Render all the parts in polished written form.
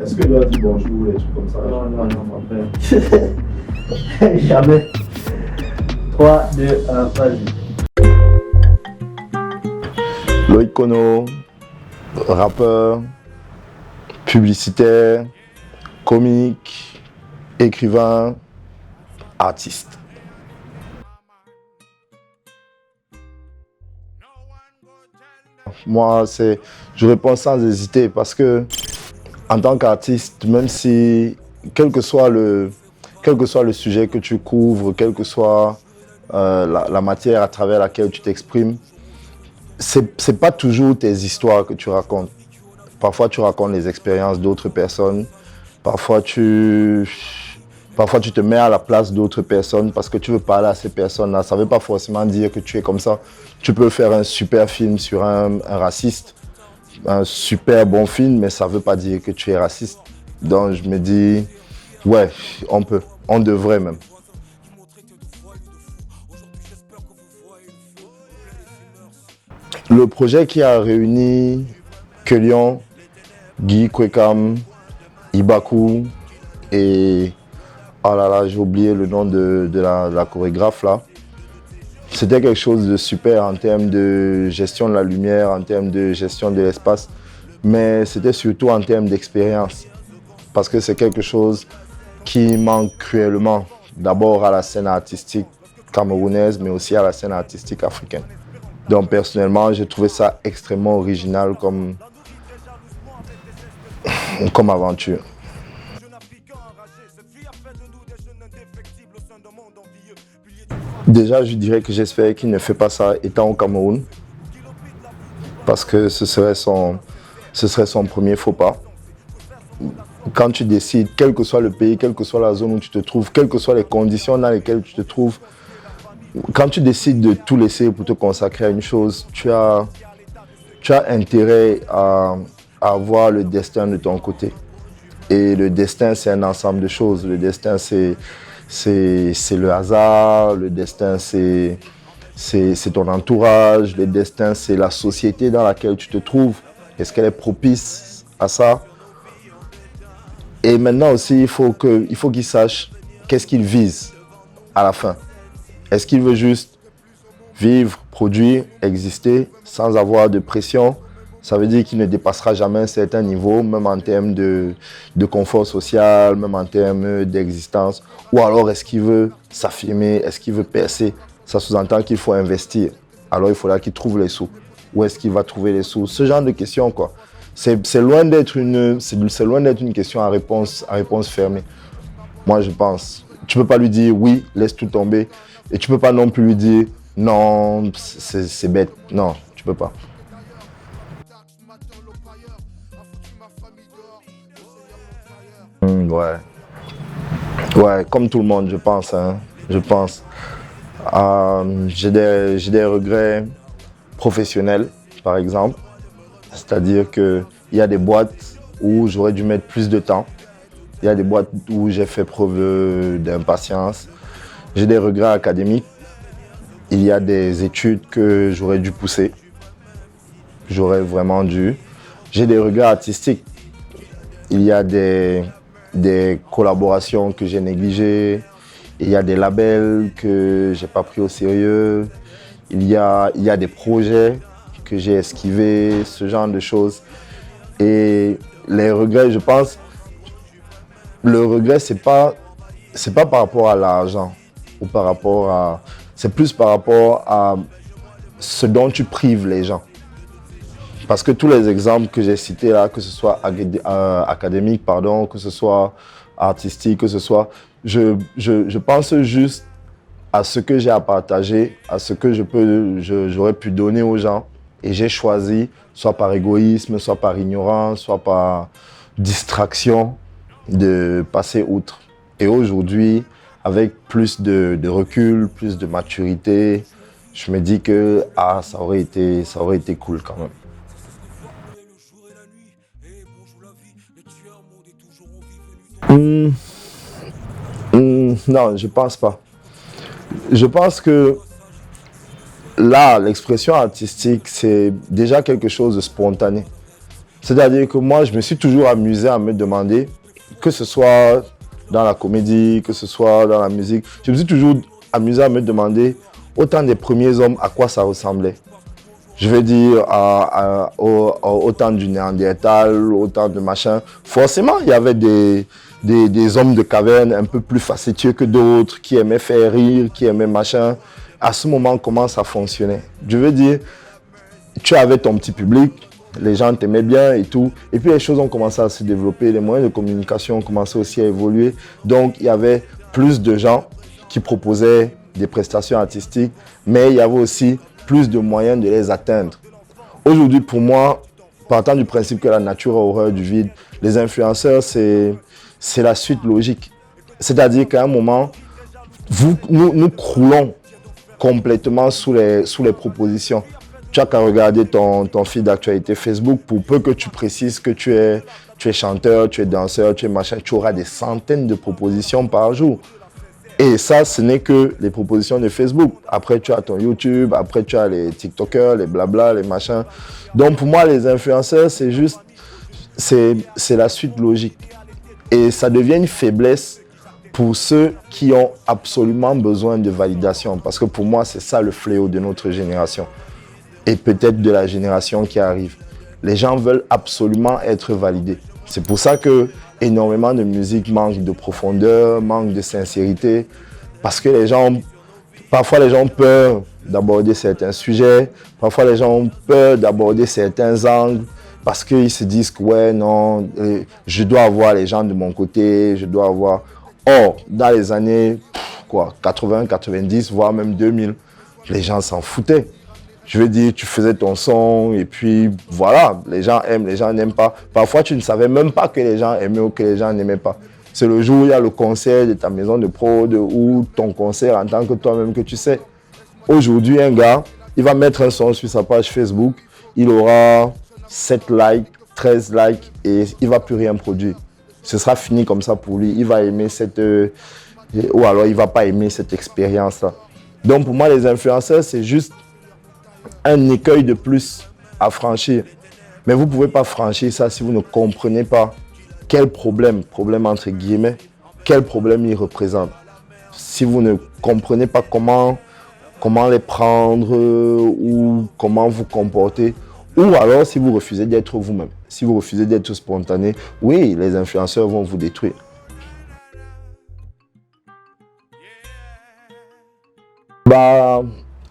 Est-ce que tu dois dire bonjour, les trucs comme ça? Non, non, non, mon frère. Jamais. 3, 2, 1, vas-y. Loïc Kono, rappeur, publicitaire, comique, écrivain, artiste. Moi, je réponds sans hésiter parce que en tant qu'artiste, même si, quel que soit le sujet que tu couvres, quelle que soit la matière à travers laquelle tu t'exprimes, c'est pas toujours tes histoires que tu racontes. Parfois, tu racontes les expériences d'autres personnes. Parfois, tu te mets à la place d'autres personnes parce que tu veux parler à ces personnes-là. Ça ne veut pas forcément dire que tu es comme ça. Tu peux faire un super film sur un raciste, un super bon film, mais ça ne veut pas dire que tu es raciste. Donc, je me dis, ouais, on peut, on devrait même. Le projet qui a réuni Kelion, Guy Kwekam, Ibaku et... oh là là, j'ai oublié le nom de la chorégraphe là. C'était quelque chose de super en termes de gestion de la lumière, en termes de gestion de l'espace, mais c'était surtout en termes d'expérience. Parce que c'est quelque chose qui manque cruellement, d'abord à la scène artistique camerounaise, mais aussi à la scène artistique africaine. Donc personnellement, j'ai trouvé ça extrêmement original comme aventure. Déjà, je dirais que j'espère qu'il ne fait pas ça étant au Cameroun, parce que ce serait son premier faux pas. Quand tu décides, quel que soit le pays, quelle que soit la zone où tu te trouves, quelles que soient les conditions dans lesquelles tu te trouves, quand tu décides de tout laisser pour te consacrer à une chose, tu as intérêt à avoir le destin de ton côté. Et le destin, c'est un ensemble de choses. Le destin, c'est le hasard, le destin, c'est ton entourage, le destin, c'est la société dans laquelle tu te trouves. Est-ce qu'elle est propice à ça? Et maintenant aussi, il faut qu'il sache qu'est-ce qu'il vise à la fin. Est-ce qu'il veut juste vivre, produire, exister sans avoir de pression? Ça veut dire qu'il ne dépassera jamais un certain niveau, même en termes de confort social, même en termes d'existence. Ou alors, est-ce qu'il veut s'affirmer? Est-ce qu'il veut percer? Ça sous-entend qu'il faut investir. Alors, il faudra qu'il trouve les sous. Où est-ce qu'il va trouver les sous? Ce genre de questions, quoi. C'est loin d'être une question à réponse fermée. Moi, je pense. Tu ne peux pas lui dire oui, laisse tout tomber. Et tu ne peux pas non plus lui dire non, c'est bête. Non, tu ne peux pas. Ouais, comme tout le monde, je pense. Je pense. J'ai des regrets professionnels, par exemple. C'est-à-dire qu'il y a des boîtes où j'aurais dû mettre plus de temps. Il y a des boîtes où j'ai fait preuve d'impatience. J'ai des regrets académiques. Il y a des études que j'aurais dû pousser. J'aurais vraiment dû. J'ai des regrets artistiques. Il y a des collaborations que j'ai négligées. Il y a des labels que j'ai pas pris au sérieux. Il y a des projets que j'ai esquivés, ce genre de choses. Et les regrets, je pense, le regret, c'est pas par rapport à l'argent ou par rapport à... C'est plus par rapport à ce dont tu prives les gens. Parce que tous les exemples que j'ai cités là, que ce soit académique, que ce soit artistique, que ce soit... Je pense juste à ce que j'ai à partager, à ce que j'aurais pu donner aux gens. Et j'ai choisi, soit par égoïsme, soit par ignorance, soit par distraction, de passer outre. Et aujourd'hui, avec plus de recul, plus de maturité, je me dis que ça aurait été cool quand même. Non, je pense pas. Je pense que là, l'expression artistique, c'est déjà quelque chose de spontané. C'est-à-dire que moi, je me suis toujours amusé à me demander, que ce soit dans la comédie, que ce soit dans la musique, je me suis toujours amusé à me demander, au temps des premiers hommes, à quoi ça ressemblait. Je veux dire, au temps du Néandertal, au temps de machin. Forcément, il y avait des hommes de caverne un peu plus facétieux que d'autres, qui aimaient faire rire, qui aimaient machin. À ce moment, comment ça fonctionnait? Je veux dire, tu avais ton petit public, les gens t'aimaient bien et tout. Et puis les choses ont commencé à se développer, les moyens de communication ont commencé aussi à évoluer. Donc il y avait plus de gens qui proposaient des prestations artistiques, mais il y avait aussi plus de moyens de les atteindre. Aujourd'hui, pour moi, partant du principe que la nature a horreur du vide, les influenceurs, c'est la suite logique. C'est-à-dire qu'à un moment, nous croulons complètement sous les propositions. Tu n'as qu'à regarder ton fil d'actualité Facebook, pour peu que tu précises que tu es chanteur, tu es danseur, tu es machin, tu auras des centaines de propositions par jour. Et ça, ce n'est que les propositions de Facebook. Après, tu as ton YouTube, après, tu as les TikTokers, les blabla, les machins. Donc, pour moi, les influenceurs, c'est la suite logique. Et ça devient une faiblesse pour ceux qui ont absolument besoin de validation. Parce que pour moi, c'est ça le fléau de notre génération. Et peut-être de la génération qui arrive. Les gens veulent absolument être validés. C'est pour ça que énormément de musique manque de profondeur, manque de sincérité. Parce que parfois les gens ont peur d'aborder certains sujets. Parfois les gens ont peur d'aborder certains angles. Parce qu'ils se disent que ouais, non, je dois avoir les gens de mon côté, je dois avoir... Or, dans les années 80, 90, voire même 2000, les gens s'en foutaient. Je veux dire, tu faisais ton son et puis voilà, les gens aiment, les gens n'aiment pas. Parfois, tu ne savais même pas que les gens aimaient ou que les gens n'aimaient pas. C'est le jour où il y a le concert de ta maison de prod ou ton concert en tant que toi-même que tu sais. Aujourd'hui, un gars, il va mettre un son sur sa page Facebook, il aura 7 likes, 13 likes et il ne va plus rien produire. Ce sera fini comme ça pour lui. Il va aimer ou alors il ne va pas aimer cette expérience-là. Donc pour moi, les influenceurs, c'est juste un écueil de plus à franchir. Mais vous ne pouvez pas franchir ça si vous ne comprenez pas quel problème entre guillemets, quel problème il représente. Si vous ne comprenez pas comment les prendre ou comment vous comporter, ou alors si vous refusez d'être vous-même, si vous refusez d'être spontané, oui, les influenceurs vont vous détruire.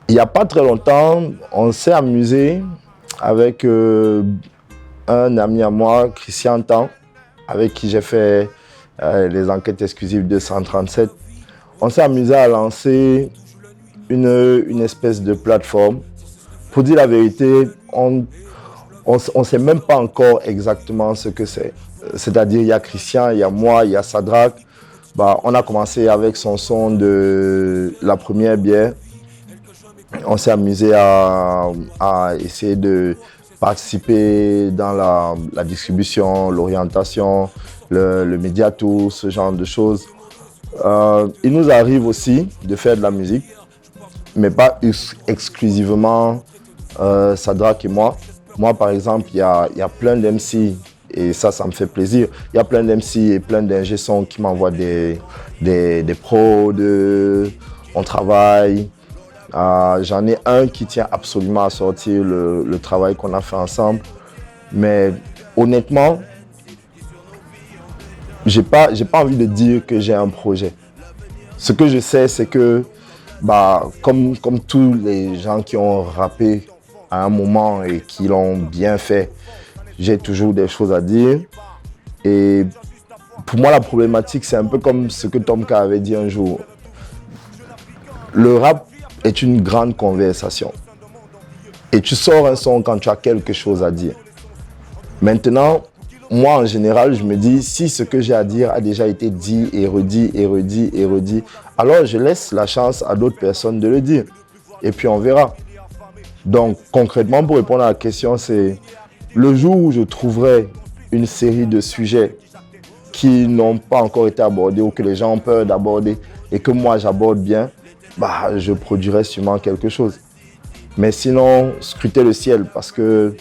Il n'y a pas très longtemps, on s'est amusé avec un ami à moi, Christian Tan, avec qui j'ai fait les enquêtes exclusives 237. On s'est amusé à lancer une espèce de plateforme. Pour dire la vérité, on ne sait même pas encore exactement ce que c'est. C'est-à-dire, il y a Christian, il y a moi, il y a Sadrak. On a commencé avec son son de la première bière. On s'est amusé à essayer de participer dans la distribution, l'orientation, le médiato, ce genre de choses. Il nous arrive aussi de faire de la musique, mais pas exclusivement Sadrak et moi. Moi, par exemple, il y a plein d'MC, et ça me fait plaisir. Il y a plein d'MC et plein d'ingé sons qui m'envoient des prods, on travaille. J'en ai un qui tient absolument à sortir le travail qu'on a fait ensemble. Mais honnêtement, j'ai pas envie de dire que j'ai un projet. Ce que je sais, c'est que comme tous les gens qui ont rappé à un moment et qui l'ont bien fait, j'ai toujours des choses à dire. Et pour moi, la problématique, c'est un peu comme ce que Tom K avait dit un jour. Le rap est une grande conversation. Et tu sors un son quand tu as quelque chose à dire. Maintenant, moi, en général, je me dis, si ce que j'ai à dire a déjà été dit et redit et redit et redit, alors je laisse la chance à d'autres personnes de le dire. Et puis on verra. Donc, concrètement, pour répondre à la question, c'est le jour où je trouverai une série de sujets qui n'ont pas encore été abordés ou que les gens ont peur d'aborder et que moi j'aborde bien, je produirai sûrement quelque chose. Mais sinon, scrutez le ciel parce que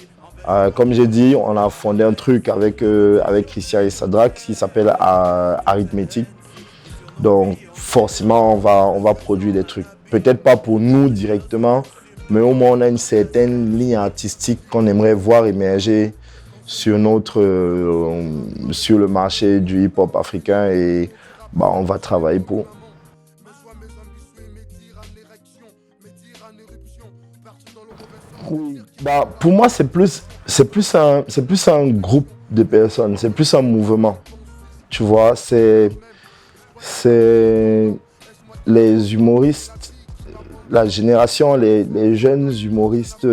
Comme j'ai dit, on a fondé un truc avec Christian et Sadrak qui s'appelle Arithmétique. Donc forcément, on va produire des trucs. Peut-être pas pour nous directement, mais au moins on a une certaine ligne artistique qu'on aimerait voir émerger sur sur le marché du hip-hop africain et bah, on va travailler pour. Oui, bah, pour moi, c'est plus un groupe de personnes, c'est plus un mouvement. Tu vois, c'est les humoristes, la génération, les jeunes humoristes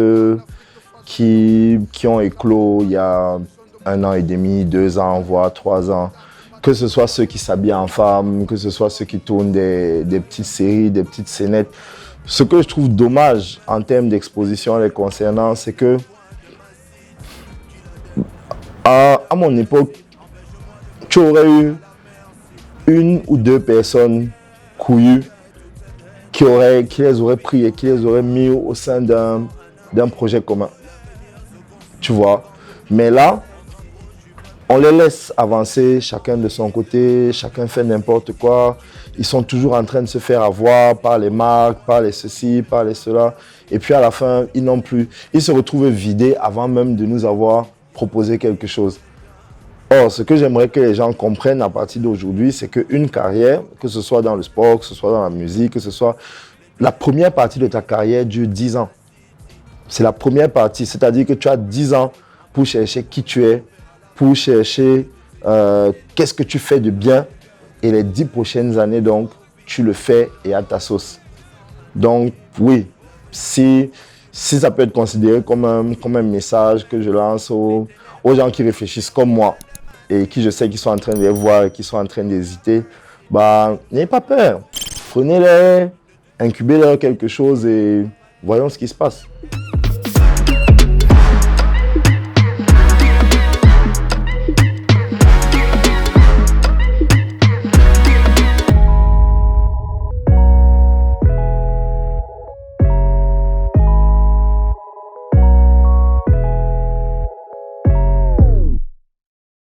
qui ont éclos il y a 1 an et demi, 2 ans, voire 3 ans. Que ce soit ceux qui s'habillent en femme, que ce soit ceux qui tournent des petites séries, des petites scénettes. Ce que je trouve dommage en termes d'exposition les concernant, c'est que à mon époque, tu aurais eu 1 ou 2 personnes couillues qui les auraient pris et qui les auraient mis au sein d'un projet commun. Tu vois. Mais là, on les laisse avancer, chacun de son côté, chacun fait n'importe quoi. Ils sont toujours en train de se faire avoir par les marques, par les ceci, par les cela. Et puis à la fin, ils n'ont plus. Ils se retrouvent vidés avant même de nous avoir proposé quelque chose. Or, ce que j'aimerais que les gens comprennent à partir d'aujourd'hui, c'est qu'une carrière, que ce soit dans le sport, que ce soit dans la musique, que ce soit... La première partie de ta carrière dure 10 ans. C'est la première partie, c'est-à-dire que tu as 10 ans pour chercher qui tu es, pour chercher qu'est-ce que tu fais de bien. Et les 10 prochaines années, donc, tu le fais et à ta sauce. Donc, oui, si ça peut être considéré comme un message que je lance aux gens qui réfléchissent comme moi et qui je sais qu'ils sont en train de les voir et qui sont en train d'hésiter, bah, n'ayez pas peur. Prenez-les, incubez-leur quelque chose et voyons ce qui se passe.